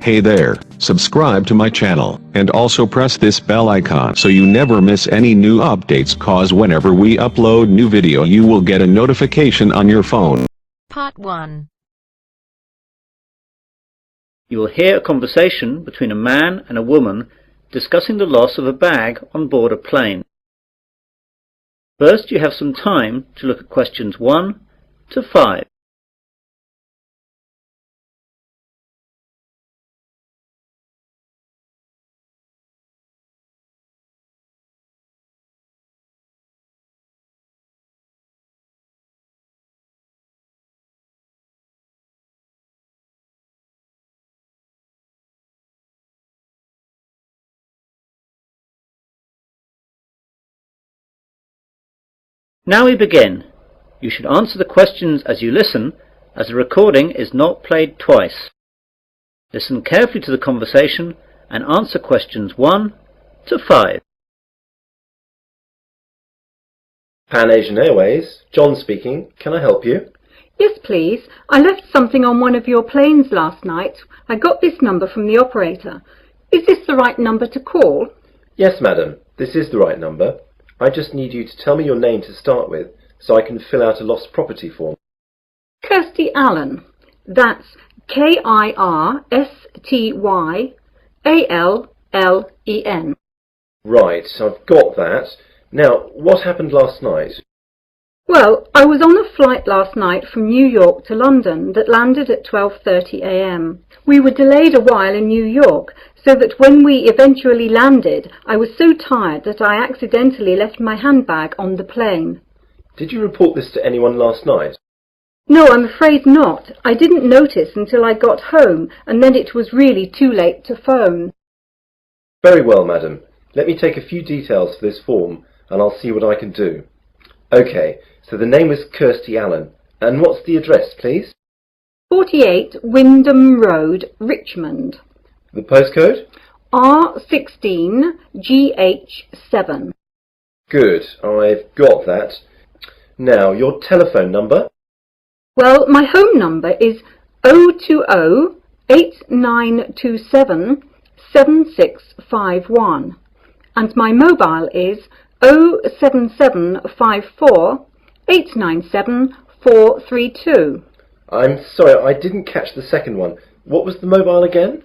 Hey there, subscribe to my channel, and also press this bell icon so you never miss any new updates, cause whenever we upload new video you will get a notification on your phone. Part 1. You will hear a conversation between a man and a woman discussing the loss of a bag on board a plane. First, you have some time to look at questions 1 to 5. Now we begin. You should answer the questions as you listen, as the recording is not played twice. Listen carefully to the conversation and answer questions 1 to 5. Pan Asian Airways, John speaking. Can I help you? Yes, please. I left something on one of your planes last night. I got this number from the operator. Is this the right number to call? Yes, madam. This is the right number. I just need you to tell me your name to start with, so I can fill out a lost property form. Kirsty Allen. That's KIRSTYALLEN. Right, I've got that. Now, what happened last night? Well, I was on a flight last night from New York to London that landed at 12:30 a.m. We were delayed a while in New York, so that when we eventually landed, I was so tired that I accidentally left my handbag on the plane. Did you report this to anyone last night? No, I'm afraid not. I didn't notice until I got home, and then it was really too late to phone. Very well, madam. Let me take a few details for this form, and I'll see what I can do. OK, so the name is Kirsty Allen. And what's the address, please? 48 Wyndham Road, Richmond. The postcode? R16GH7. Good, I've got that. Now, your telephone number? Well, my home number is 020-8927-7651. And my mobile is 07754-897-432. I'm sorry, I didn't catch the second one. What was the mobile again?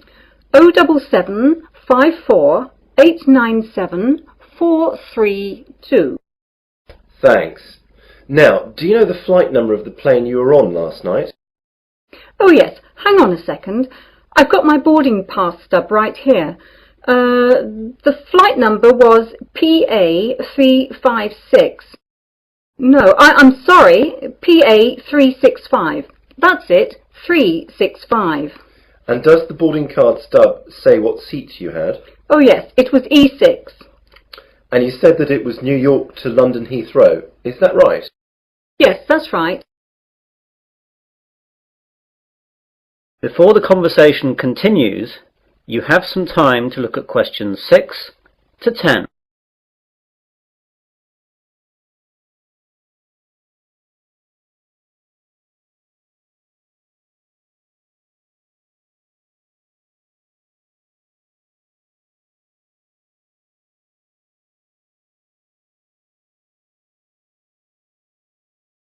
07754-897-432. Thanks. Now, do you know the flight number of the plane you were on last night? Oh yes, hang on a second. I've got my boarding pass stub right here. The flight number was PA356. No, I'm sorry, PA365. That's it, 365. And does the boarding card stub say what seats you had? Oh yes, it was E6. And you said that it was New York to London Heathrow. Is that right? Yes, that's right. Before the conversation continues, you have some time to look at questions 6 to 10.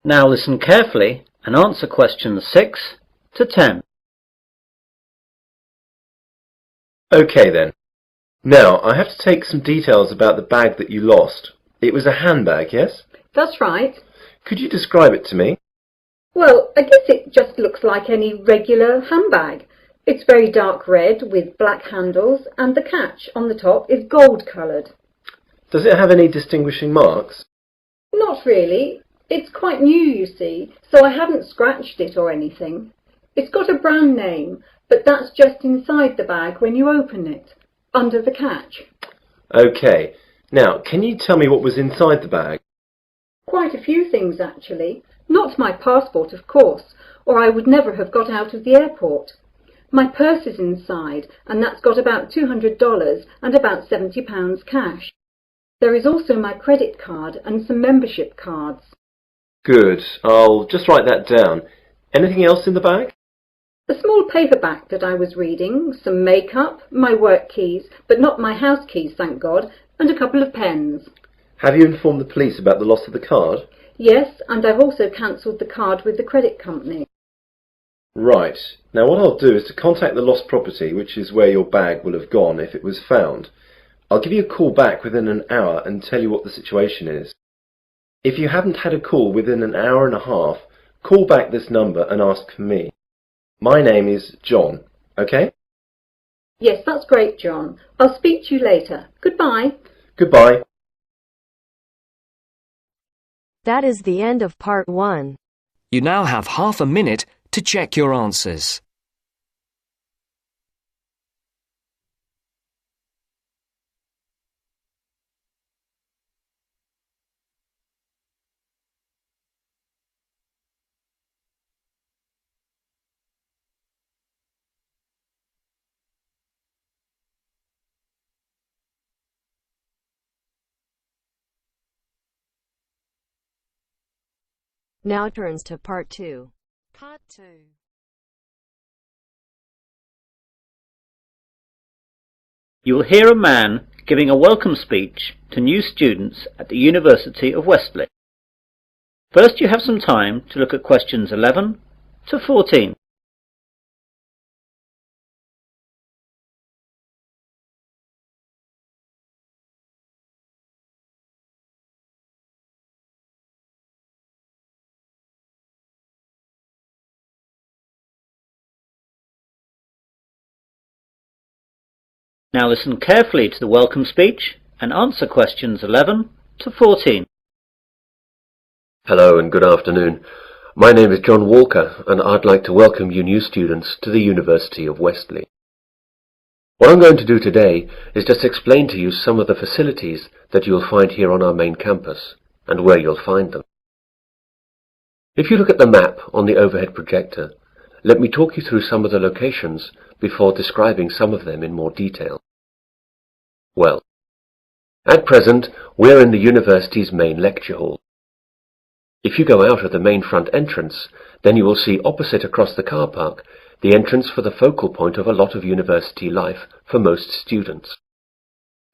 Now listen carefully and answer questions 6 to 10. OK then. Now, I have to take some details about the bag that you lost. It was a handbag, yes? That's right. Could you describe it to me? Well, I guess it just looks like any regular handbag. It's very dark red with black handles, and the catch on the top is gold-coloured. Does it have any distinguishing marks? Not really. It's quite new, you see, so I haven't scratched it or anything. It's got a brand name, but that's just inside the bag when you open it, under the catch. OK. Now, can you tell me what was inside the bag? Quite a few things, actually. Not my passport, of course, or I would never have got out of the airport. My purse is inside, and that's got about $200 and about £70 cash. There is also my credit card and some membership cards. Good. I'll just write that down. Anything else in the bag? A small paperback that I was reading, some makeup, my work keys, but not my house keys, thank God, and a couple of pens. Have you informed the police about the loss of the card? Yes, and I've also cancelled the card with the credit company. Right. Now what I'll do is to contact the lost property, which is where your bag will have gone if it was found. I'll give you a call back within an hour and tell you what the situation is. If you haven't had a call within an hour and a half, call back this number and ask for me. My name is John, okay? Yes, that's great, John. I'll speak to you later. Goodbye. Goodbye. That is the end of part 1. You now have half a minute to check your answers. Now turns to part 2. Part 2. You will hear a man giving a welcome speech to new students at the University of Westley. First, you have some time to look at questions 11 to 14. Now listen carefully to the welcome speech and answer questions 11 to 14. Hello and good afternoon. My name is John Walker and I'd like to welcome you new students to the University of Westley. What I'm going to do today is just explain to you some of the facilities that you'll find here on our main campus and where you'll find them. If you look at the map on the overhead projector, let me talk you through some of the locations before describing some of them in more detail. Well, at present we're in the university's main lecture hall. If you go out of the main front entrance, then you will see opposite across the car park the entrance for the focal point of a lot of university life for most students.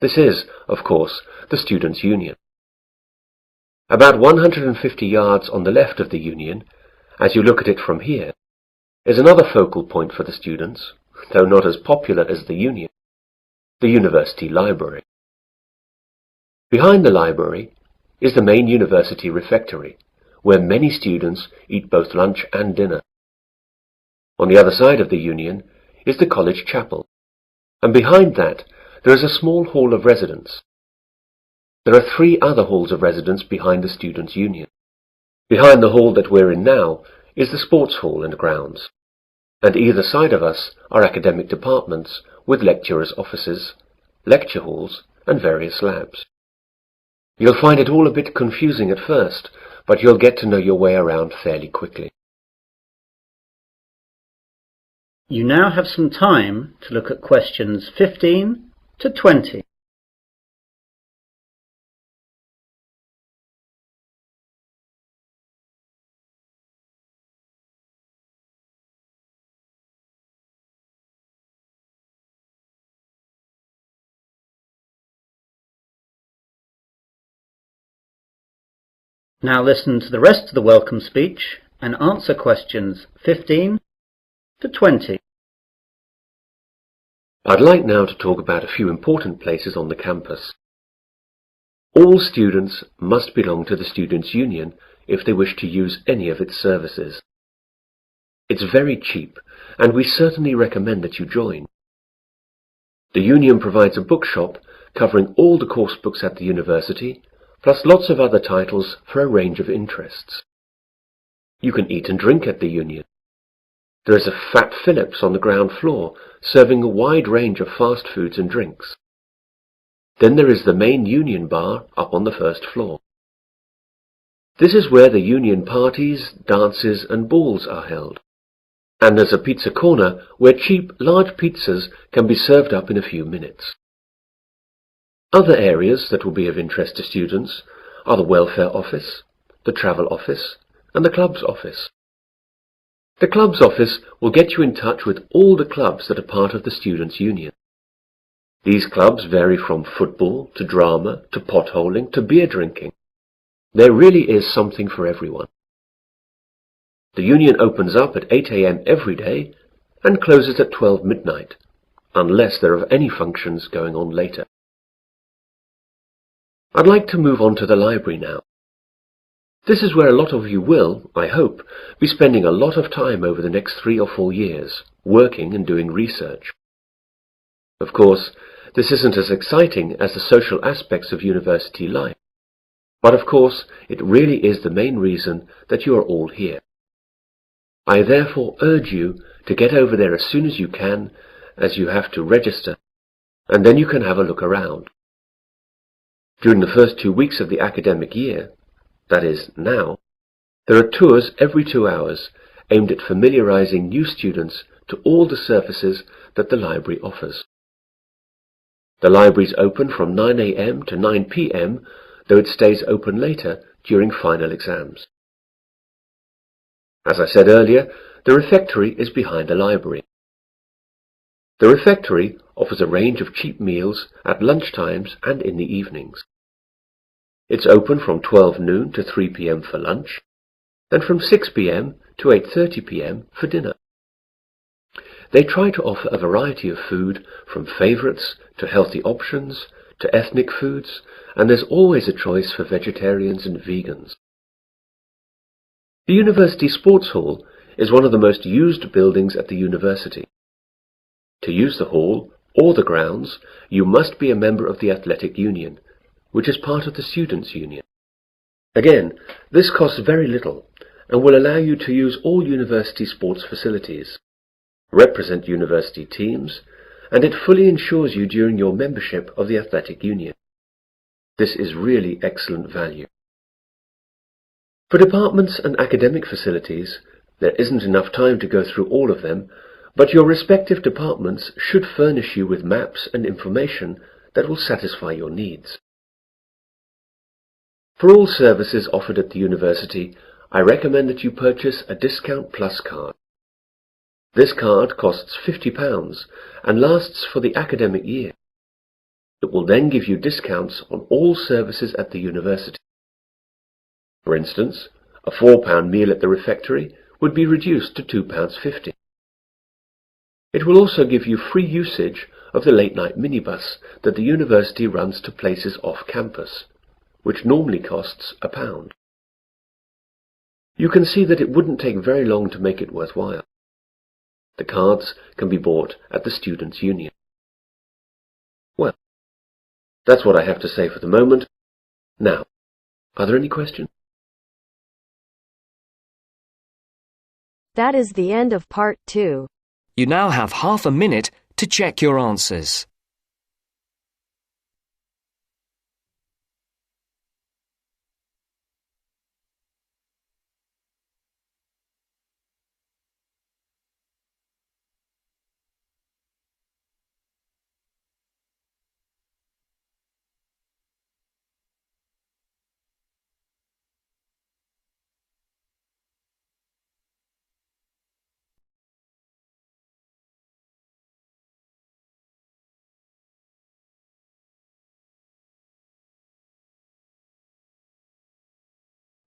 This is, of course, the Students' Union. About 150 yards on the left of the Union, as you look at it from here, is another focal point for the students, though not as popular as the Union, the University Library. Behind the library is the main university refectory, where many students eat both lunch and dinner. On the other side of the Union is the college chapel, and behind that there is a small hall of residence. There are 3 other halls of residence behind the Students' Union. Behind the hall that we're in now is the sports hall and grounds, and either side of us are academic departments with lecturers' offices, lecture halls, and various labs. You'll find it all a bit confusing at first, but you'll get to know your way around fairly quickly. You now have some time to look at questions 15 to 20. Now listen to the rest of the welcome speech and answer questions 15 to 20. I'd like now to talk about a few important places on the campus. All students must belong to the Students' Union if they wish to use any of its services. It's very cheap, and we certainly recommend that you join. The Union provides a bookshop covering all the course books at the university, plus lots of other titles for a range of interests. You can eat and drink at the Union. There is a Fat Phillips on the ground floor, serving a wide range of fast foods and drinks. Then there is the main Union bar up on the first floor. This is where the Union parties, dances and balls are held. And there's a pizza corner where cheap, large pizzas can be served up in a few minutes. Other areas that will be of interest to students are the welfare office, the travel office, and the club's office. The club's office will get you in touch with all the clubs that are part of the Students' Union. These clubs vary from football to drama to potholing to beer drinking. There really is something for everyone. The union opens up at 8 a.m. every day and closes at 12 midnight, unless there are any functions going on later. I'd like to move on to the library now. This is where a lot of you will, I hope, be spending a lot of time over the next 3 or 4 years, working and doing research. Of course, this isn't as exciting as the social aspects of university life, but of course it really is the main reason that you are all here. I therefore urge you to get over there as soon as you can, as you have to register, and then you can have a look around. During the first 2 weeks of the academic year, that is, now, there are tours every 2 hours aimed at familiarizing new students to all the services that the library offers. The library is open from 9 a.m. to 9 p.m., though it stays open later during final exams. As I said earlier, the refectory is behind the library. The refectory offers a range of cheap meals at lunchtimes and in the evenings. It's open from 12 noon to 3 p.m. for lunch, and from 6 p.m. to 8:30 p.m. for dinner. They try to offer a variety of food, from favourites to healthy options to ethnic foods, and there's always a choice for vegetarians and vegans. The University Sports Hall is one of the most used buildings at the university. To use the hall or the grounds, you must be a member of the Athletic Union, which is part of the Students' Union. Again, this costs very little and will allow you to use all university sports facilities, represent university teams, and it fully insures you during your membership of the Athletic Union. This is really excellent value. For departments and academic facilities, there isn't enough time to go through all of them, but your respective departments should furnish you with maps and information that will satisfy your needs. For all services offered at the university, I recommend that you purchase a Discount Plus card. This card costs £50 and lasts for the academic year. It will then give you discounts on all services at the university. For instance, a £4 meal at the refectory would be reduced to £2.50. It will also give you free usage of the late-night minibus that the university runs to places off campus, which normally costs £1. You can see that it wouldn't take very long to make it worthwhile. The cards can be bought at the Students' Union. Well, that's what I have to say for the moment. Now, are there any questions? That is the end of part 2. You now have half a minute to check your answers.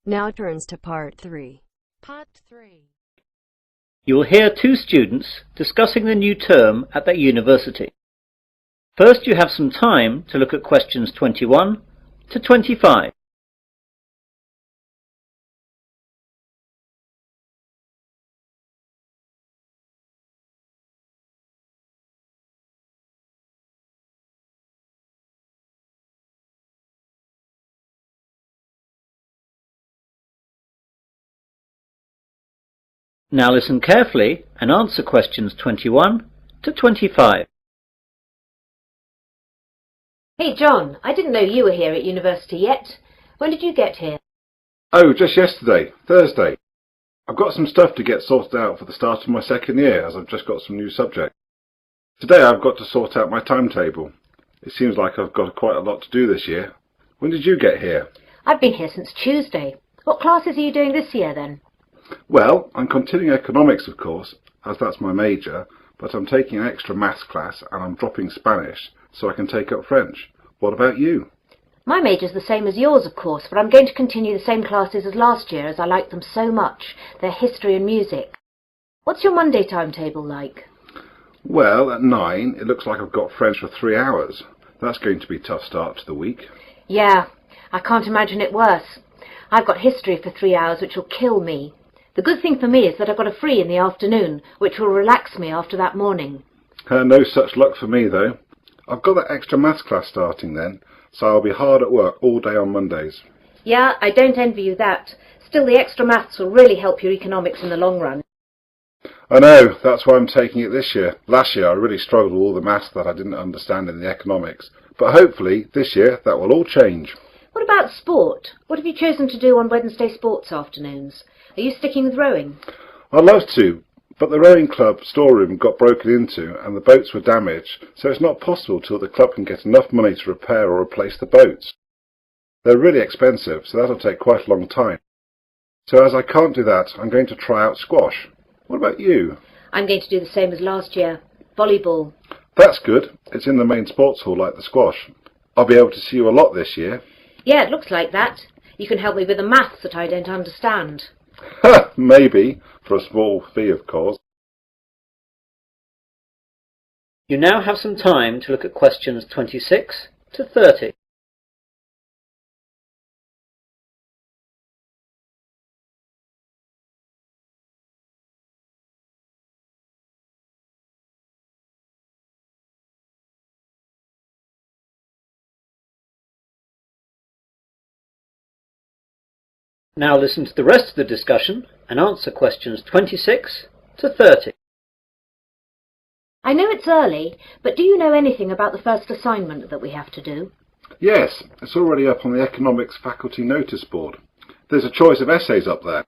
Now turns to part 3. Part 3. You will hear 2 students discussing the new term at that university. First, you have some time to look at questions 21 to 25. Now listen carefully and answer questions 21 to 25. Hey John, I didn't know you were here at university yet. When did you get here? Oh, just yesterday, Thursday. I've got some stuff to get sorted out for the start of my second year, as I've just got some new subjects. Today I've got to sort out my timetable. It seems like I've got quite a lot to do this year. When did you get here? I've been here since Tuesday. What classes are you doing this year then? Well, I'm continuing economics, of course, as that's my major, but I'm taking an extra maths class and I'm dropping Spanish so I can take up French. What about you? My major's the same as yours, of course, but I'm going to continue the same classes as last year as I like them so much. They're history and music. What's your Monday timetable like? Well, at 9, it looks like I've got French for 3 hours. That's going to be a tough start to the week. Yeah, I can't imagine it worse. I've got history for 3 hours, which will kill me. The good thing for me is that I've got a free in the afternoon, which will relax me after that morning. No such luck for me, though. I've got that extra maths class starting then, so I'll be hard at work all day on Mondays. Yeah, I don't envy you that. Still, the extra maths will really help your economics in the long run. I know, that's why I'm taking it this year. Last year I really struggled with all the maths that I didn't understand in the economics, but hopefully this year that will all change. What about sport? What have you chosen to do on Wednesday sports afternoons? Are you sticking with rowing? I'd love to, but the rowing club storeroom got broken into and the boats were damaged, so it's not possible till the club can get enough money to repair or replace the boats. They're really expensive, so that'll take quite a long time. So as I can't do that, I'm going to try out squash. What about you? I'm going to do the same as last year. Volleyball. That's good. It's in the main sports hall like the squash. I'll be able to see you a lot this year. Yeah, it looks like that. You can help me with the maths that I don't understand. Maybe, for a small fee, of course. You now have some time to look at questions 26 to 30. Now listen to the rest of the discussion and answer questions 26 to 30. I know it's early, but do you know anything about the first assignment that we have to do? Yes, it's already up on the economics faculty notice board. There's a choice of essays up there.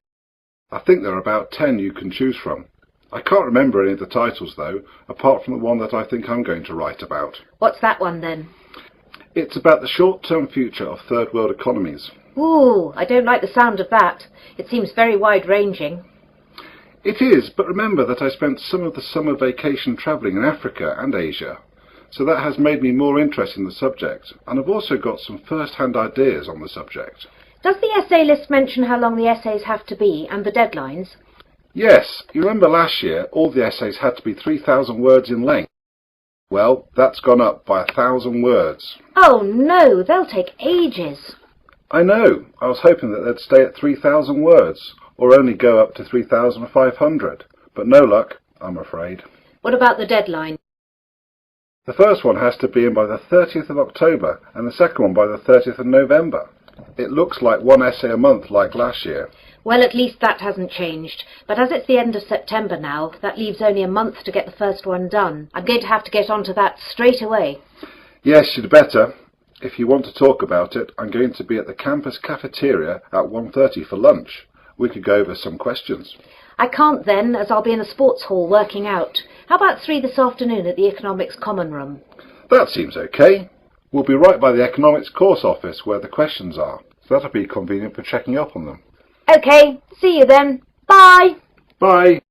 I think there are about 10 you can choose from. I can't remember any of the titles though, apart from the one that I think I'm going to write about. What's that one then? It's about the short-term future of third world economies. Ooh, I don't like the sound of that. It seems very wide-ranging. It is, but remember that I spent some of the summer vacation travelling in Africa and Asia, so that has made me more interested in the subject, and I've also got some first-hand ideas on the subject. Does the essay list mention how long the essays have to be and the deadlines? Yes, you remember last year all the essays had to be 3,000 words in length. Well, that's gone up by 1,000 words. Oh no, they'll take ages. I know. I was hoping that they'd stay at 3,000 words, or only go up to 3,500. But no luck, I'm afraid. What about the deadline? The first one has to be in by the 30th of October, and the second one by the 30th of November. It looks like one essay a month like last year. Well, at least that hasn't changed. But as it's the end of September now, that leaves only a month to get the first one done. I'm going to have to get onto that straight away. Yes, you'd better. If you want to talk about it, I'm going to be at the campus cafeteria at 1:30 for lunch. We could go over some questions. I can't then, as I'll be in the sports hall working out. How about 3 this afternoon at the Economics Common Room? That seems okay. We'll be right by the economics course office where the questions are, so that'll be convenient for checking up on them. Okay, see you then. Bye! Bye!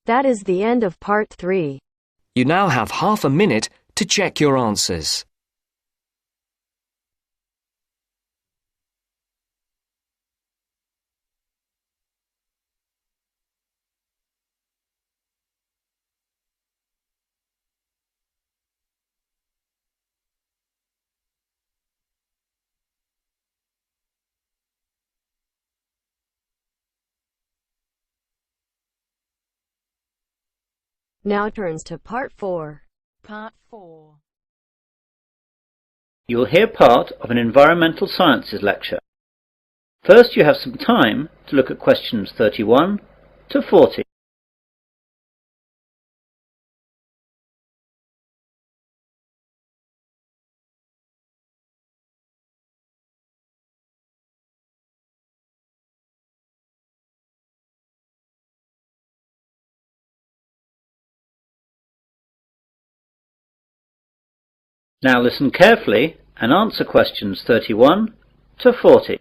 That is the end of part 3. You now have half a minute to check your answers. Now turns to part 4. Part 4. You will hear part of an environmental sciences lecture. First, you have some time to look at questions 31 to 40. Now listen carefully and answer questions 31 to 40.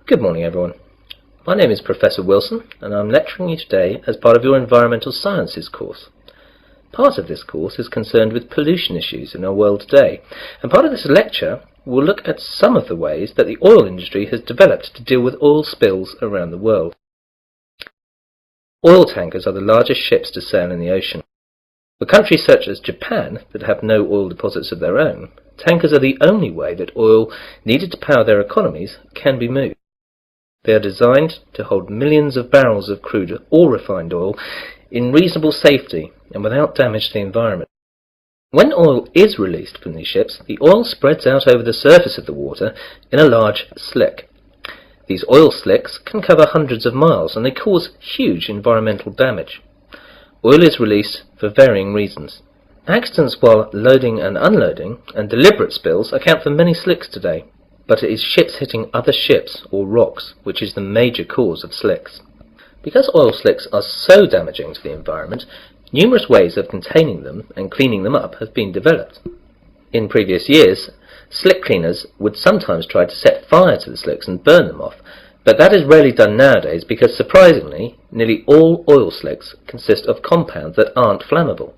Good morning, everyone. My name is Professor Wilson, and I'm lecturing you today as part of your Environmental Sciences course. Part of this course is concerned with pollution issues in our world today, and part of this lecture will look at some of the ways that the oil industry has developed to deal with oil spills around the world. Oil tankers are the largest ships to sail in the ocean. For countries such as Japan that have no oil deposits of their own, tankers are the only way that oil needed to power their economies can be moved. They are designed to hold millions of barrels of crude or refined oil in reasonable safety and without damage to the environment. When oil is released from these ships, the oil spreads out over the surface of the water in a large slick. These oil slicks can cover hundreds of miles and they cause huge environmental damage. Oil is released for varying reasons. Accidents while loading and unloading and deliberate spills account for many slicks today, but it is ships hitting other ships or rocks which is the major cause of slicks. Because oil slicks are so damaging to the environment, numerous ways of containing them and cleaning them up have been developed. In previous years, slick cleaners would sometimes try to set fire to the slicks and burn them off, but that is rarely done nowadays because, surprisingly, nearly all oil slicks consist of compounds that aren't flammable.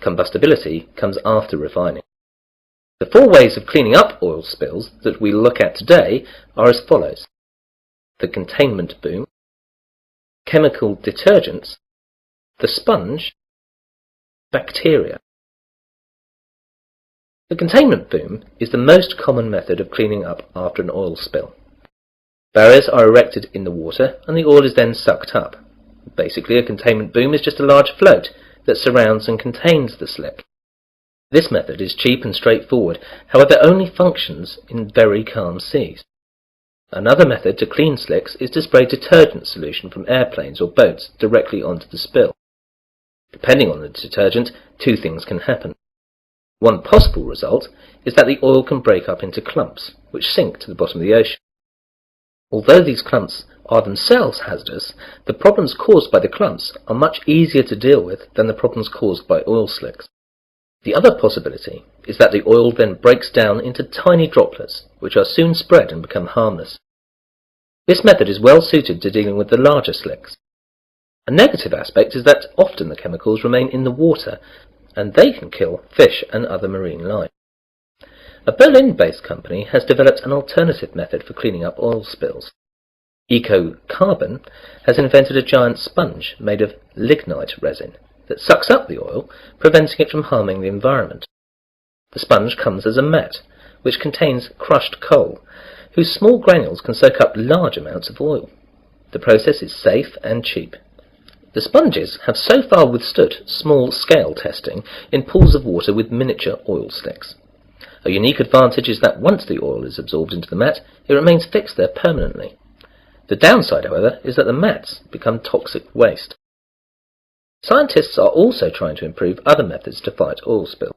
Combustibility comes after refining. The 4 ways of cleaning up oil spills that we'll look at today are as follows: the containment boom, chemical detergents, the sponge, bacteria. The containment boom is the most common method of cleaning up after an oil spill. Barriers are erected in the water and the oil is then sucked up. Basically, a containment boom is just a large float that surrounds and contains the slick. This method is cheap and straightforward, however only functions in very calm seas. Another method to clean slicks is to spray detergent solution from airplanes or boats directly onto the spill. Depending on the detergent, 2 things can happen. One possible result is that the oil can break up into clumps, which sink to the bottom of the ocean. Although these clumps are themselves hazardous, the problems caused by the clumps are much easier to deal with than the problems caused by oil slicks. The other possibility is that the oil then breaks down into tiny droplets, which are soon spread and become harmless. This method is well suited to dealing with the larger slicks. A negative aspect is that often the chemicals remain in the water, and they can kill fish and other marine life. A Berlin-based company has developed an alternative method for cleaning up oil spills. Eco-Carbon has invented a giant sponge made of lignite resin that sucks up the oil, preventing it from harming the environment. The sponge comes as a mat, which contains crushed coal, whose small granules can soak up large amounts of oil. The process is safe and cheap. The sponges have so far withstood small-scale testing in pools of water with miniature oil slicks. A unique advantage is that once the oil is absorbed into the mat, it remains fixed there permanently. The downside, however, is that the mats become toxic waste. Scientists are also trying to improve other methods to fight oil spills.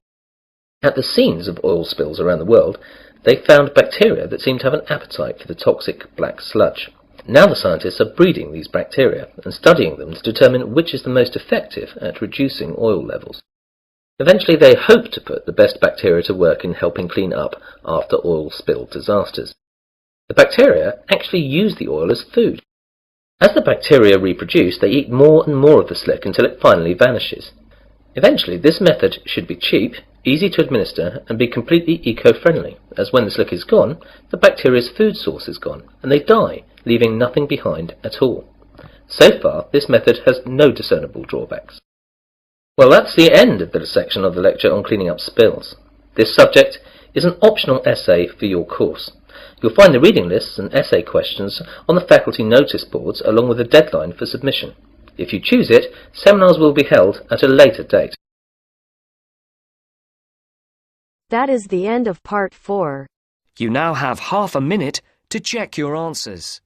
At the scenes of oil spills around the world, they found bacteria that seem to have an appetite for the toxic black sludge. Now the scientists are breeding these bacteria and studying them to determine which is the most effective at reducing oil levels. Eventually they hope to put the best bacteria to work in helping clean up after oil spill disasters. The bacteria actually use the oil as food. As the bacteria reproduce, they eat more and more of the slick until it finally vanishes. Eventually, this method should be cheap, easy to administer, and be completely eco-friendly, as when the slick is gone, the bacteria's food source is gone, and they die, leaving nothing behind at all. So far, this method has no discernible drawbacks. Well, that's the end of the section of the lecture on cleaning up spills. This subject is an optional essay for your course. You'll find the reading lists and essay questions on the faculty notice boards along with a deadline for submission. If you choose it, seminars will be held at a later date. That is the end of part 4. You now have half a minute to check your answers.